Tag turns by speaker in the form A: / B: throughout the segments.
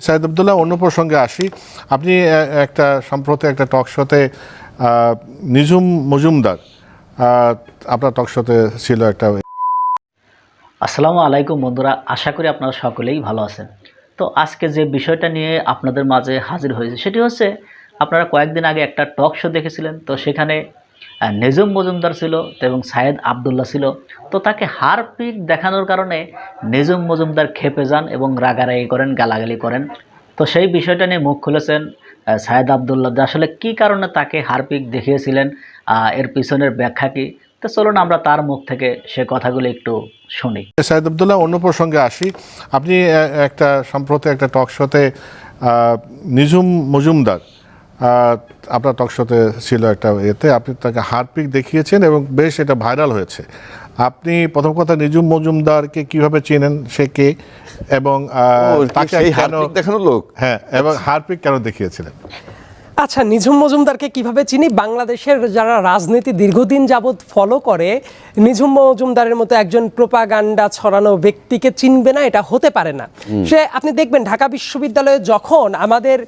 A: সাইদ আব্দুল্লাহ, অন্য প্রসঙ্গে আসি। আপনি সম্প্রতি একটা টক শোতে নিঝুম মজুমদার আপনার টক শোতে ছিল একটা।
B: আসসালামু আলাইকুম বন্ধুরা, আশা করি আপনারা সকলেই ভালো আছেন। তো আজকে যে বিষয়টা নিয়ে আপনাদের মাঝে হাজির হয়েছে সেটি হচ্ছে, আপনারা কয়েকদিন আগে একটা টক শো দেখেছিলেন। তো সেখানে নিঝুম মজুমদার ছিল এবং সাইদ আব্দুল্লাহ ছিল। তো তাকে হারপিক দেখানোর কারণে নিঝুম মজুমদার ক্ষেপে যান এবং রাগারাগি করেন, গালাগালি করেন। তো সেই বিষয়টা নিয়ে মুখ খুলেছেন সাইদ আব্দুল্লাহ, যে আসলে কী কারণে তাকে হারপিক দেখিয়েছিলেন, এর পিছনের ব্যাখ্যা কী। তো চলুন আমরা তার মুখ থেকে সে কথাগুলো একটু শুনি।
A: সাইদ আব্দুল্লাহ, অন্য প্রসঙ্গে আসি। আপনি সম্প্রতি একটা টক শোতে নিঝুম মজুমদার আপনার টক শোতে ছিল একটা এতে, আপনি তাকে হারপিক দেখিয়েছেন এবং বেশ এটা ভাইরাল হয়েছে। আপনি প্রথম কথা নিঝুম মজুমদারকে কিভাবে চেনেন, সে কে, এবং তাকে কেন
C: দেখানো লোক?
A: হ্যাঁ, এবং হারপিক কেন দেখিয়েছিলেন?
D: আচ্ছা, নিঝুম মজুমদারকে কিভাবে চিনি? বাংলাদেশের যারা রাজনীতি দীর্ঘদিন যাবৎ ফলো করে, নিঝুম মজুমদারের মতো একজন প্রোপাগান্ডা ছড়ানো ব্যক্তিকে চিনবে না এটা হতে পারে না। সে আপনি দেখবেন ঢাকা বিশ্ববিদ্যালয়ে যখন আমাদের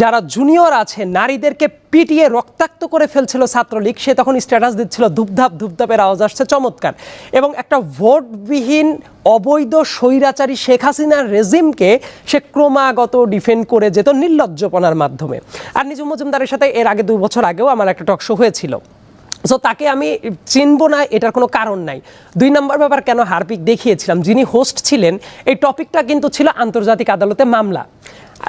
D: যারা জুনিয়র আছে নারীদেরকে পিটিয়ে রক্তাক্ত করে ফেলছিল ছাত্রলীগ, সে তখন স্ট্যাটাস দিচ্ছিল ধূপধাপ ধূপধাপের আওয়াজ আসছে, চমৎকার। এবং একটা ভোটবিহীন অবৈধ স্বৈরাচারী শেখ হাসিনার রেজিমকে সে ক্রমাগত ডিফেন্ড করে যেত নির্লজ্জপনার মাধ্যমে। আর নিঝুম মজুমদারের সাথে এর আগে 2 বছর আগেও আমার একটা টক শো হয়েছিল। সো তাকে আমি চিনবো না এটার কোনো কারণ নাই। 2 নম্বর ব্যাপার, কেন হারপিক দেখিয়েছিলাম, যিনি হোস্ট ছিলেন এই টপিকটা কিন্তু ছিল আন্তর্জাতিক আদালতে মামলা।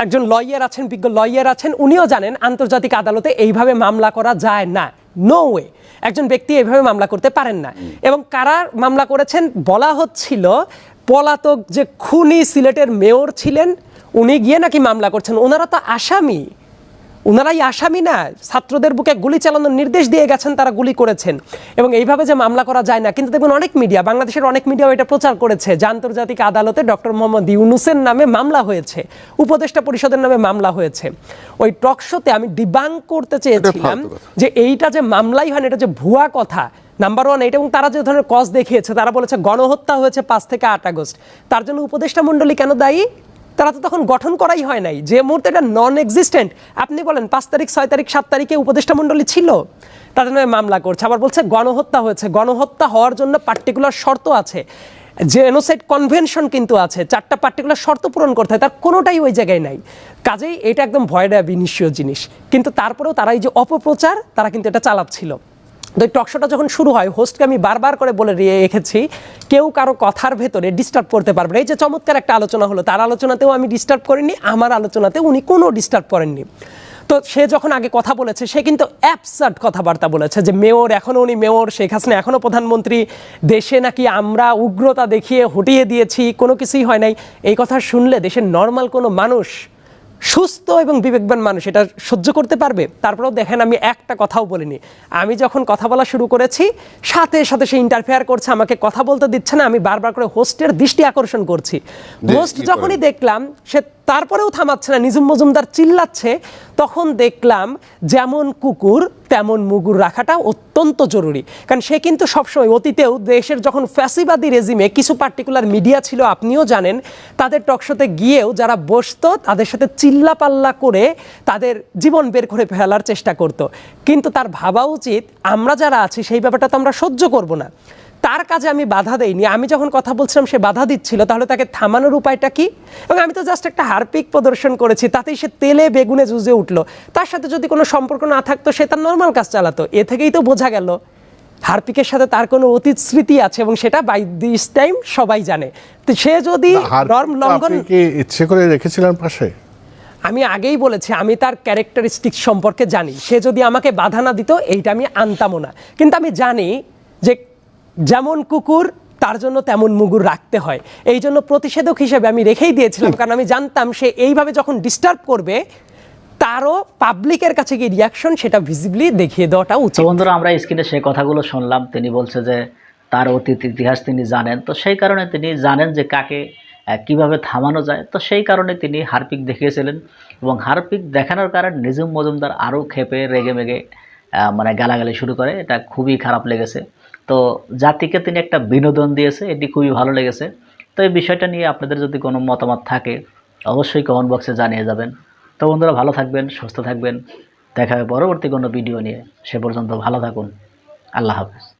D: একজন লয়ার আছেন, বিজ্ঞ লয়ার আছেন, উনিও জানেন আন্তর্জাতিক আদালতে এইভাবে মামলা করা যায় না, নো ওয়ে, একজন ব্যক্তি এইভাবে মামলা করতে পারেন না। এবং কারা মামলা করেছেন বলা হচ্ছিল, পলাতক যে খুনি সিলেটের মেয়র ছিলেন উনি গিয়ে নাকি মামলা করছেন। ওনারা তো আসামি, ওনারাই আসামি না, ছাত্রদের বুকে গুলি চালানোর নির্দেশ দিয়ে গেছেন, তারা গুলি করেছেন। এবং এইভাবে যে মামলা করা যায় না, কিন্তু দেখবেন অনেক মিডিয়া, বাংলাদেশের অনেক মিডিয়াও এটা প্রচার করেছে যে আন্তর্জাতিক আদালতে ডক্টর মোহাম্মদ ইউনূসের নামে মামলা হয়েছে, উপদেষ্টা পরিষদের নামে মামলা হয়েছে। ওই টক শোতে আমি ডিবাঙ্ক করতে চেয়েছিলাম যে এইটা যে মামলাই হয় না, এটা যে ভুয়া কথা, নাম্বার 1 এটা। এবং তারা যে ধরনের কজ দেখিয়েছে, তারা বলেছে গণহত্যা হয়েছে 5 থেকে 8 আগস্ট, তার জন্য উপদেষ্টা মণ্ডলী কেন দায়ী? তারা তো তখন গঠন করাই হয় নাই, যে মুহূর্তে এটা নন এক্সিস্টেন্ট। আপনি বলেন 5 তারিখ 6 তারিখ 7 তারিখে উপদেষ্টা মণ্ডলী ছিল, তাদের নামে মামলা করছে, আবার বলছে গণহত্যা হয়েছে। গণহত্যা হওয়ার জন্য পার্টিকুলার শর্ত আছে, জেনোসাইড কনভেনশন কিন্তু আছে, 4টা পার্টিকুলার শর্ত পূরণ করতে হয়, তার কোনোটাই ওই জায়গায় নাই। কাজেই এটা একদম ভয়ডা বিনিশ্চয় জিনিস। কিন্তু তারপরেও তারা এই যে অপপ্রচার, তারা কিন্তু এটা চালাচ্ছিল। তো এই টক শোটা যখন শুরু হয়, হোস্টকে আমি বারবার করে বলে রেখেছি কেউ কারো কথার ভেতরে ডিস্টার্ব করতে পারবে না। এই যে চমৎকার একটা আলোচনা হলো, তার আলোচনাতেও আমি ডিস্টার্ব করিনি, আমার আলোচনাতে উনি কোনো ডিস্টার্ব করেননি। তো সে যখন আগে কথা বলেছে, সে কিন্তু অ্যাবসার্ড কথাবার্তা বলেছে যে মেয়র এখনও, উনি মেয়র, শেখ হাসিনা এখনও প্রধানমন্ত্রী, দেশে নাকি আমরা উগ্রতা দেখিয়ে হটিয়ে দিয়েছি, কোনো কিছুই হয় নাই। এই কথা শুনলে দেশের নর্মাল কোনো মানুষ, সুস্থ এবং বিবেকবান মানুষ এটা সহ্য করতে পারবে? তারপরেও দেখেন আমি একটা কথাও বলিনি। আমি যখন কথা বলা শুরু করেছি, সাথে সাথে সে ইন্টারফেয়ার করছে, আমাকে কথা বলতে দিচ্ছে না। আমি বারবার করে হোস্টের দৃষ্টি আকর্ষণ করছি। হোস্ট যখনই দেখলাম সে তারপরেও থামাচ্ছে না, নিঝুম মজুমদার চিল্লাচ্ছে, তখন দেখলাম যেমন কুকুর তেমন মুগুর রাখাটা অত্যন্ত জরুরি। কারণ সে কিন্তু সবসময় অতীতেও দেশের যখন ফ্যাসিবাদী রেজিমে কিছু পার্টিকুলার মিডিয়া ছিল, আপনিও জানেন, তাদের টকশোতে গিয়েও যারা বসতো তাদের সাথে চিল্লাপাল্লা করে তাদের জীবন বের করে ফেলার চেষ্টা করত। কিন্তু তার ভাবা উচিত আমরা যারা আছি সেই ব্যাপারটা তো আমরা সহ্য করব না। তার কাজে আমি বাধা দেইনি। আমি যখন কথা বলছিলাম সে বাধা দিচ্ছিল, তাহলে তাকে থামানোর উপায়টা কি? এবং আমি তো জাস্ট একটা হারপিক প্রদর্শন করেছি, তাতেই সে তেলে বেগুনে জুজে উঠলো। তার সাথে যদি কোনো সম্পর্ক না থাকতো সে তার নর্মাল কাজ চালাতো। এ থেকেই তো বোঝা গেল হারপিকের সাথে তার কোনো অতীত স্মৃতি আছে, এবং সেটা বাই দিস টাইম সবাই জানে। তো সে যদি নর্ম লঙ্ঘন
A: ইচ্ছে করে রেখেছিলেন পাশে,
D: আমি আগেই বলেছি আমি তার ক্যারেক্টারিস্টিক সম্পর্কে জানি। সে যদি আমাকে বাধা না দিত এইটা আমি আনতামও না। কিন্তু আমি জানি যে যেমন কুকুর তার জন্য তেমন মুগুর রাখতে হয়, এই জন্য প্রতিষেধক হিসেবে আমি রেখেই দিয়েছিলাম। কারণ আমি জানতাম সে এইভাবে যখন ডিস্টার্ব করবে, তারও পাবলিকের কাছে কি রিয়াকশন সেটা ভিজিবলি দেখিয়ে দেওয়াটা উচিত।
B: বন্ধুরা, আমরা স্ক্রিনে সেই কথাগুলো শুনলাম। তিনি বলছে যে তার অতীত ইতিহাস তিনি জানেন, তো সেই কারণে তিনি জানেন যে কাকে কিভাবে থামানো যায়। তো সেই কারণে তিনি হারপিক দেখিয়েছিলেন, এবং হারপিক দেখানোর কারণে নিঝুম মজুমদার আরও ক্ষেপে রেগে মেগে মানে গালাগালি শুরু করে। এটা খুবই খারাপ লেগেছে। তো জাতিকে তিনি একটা বিনোদন দিয়েছে, এটি খুবই ভালো লেগেছে। তো এই বিষয়টা নিয়ে আপনাদের যদি কোনো মতামত থাকে অবশ্যই কমেন্ট বক্সে জানিয়ে যাবেন। তো বন্ধুরা, ভালো থাকবেন, সুস্থ থাকবেন। দেখা হবে পরবর্তী কোনো ভিডিও নিয়ে। সে পর্যন্ত ভালো থাকুন। আল্লাহ হাফেজ।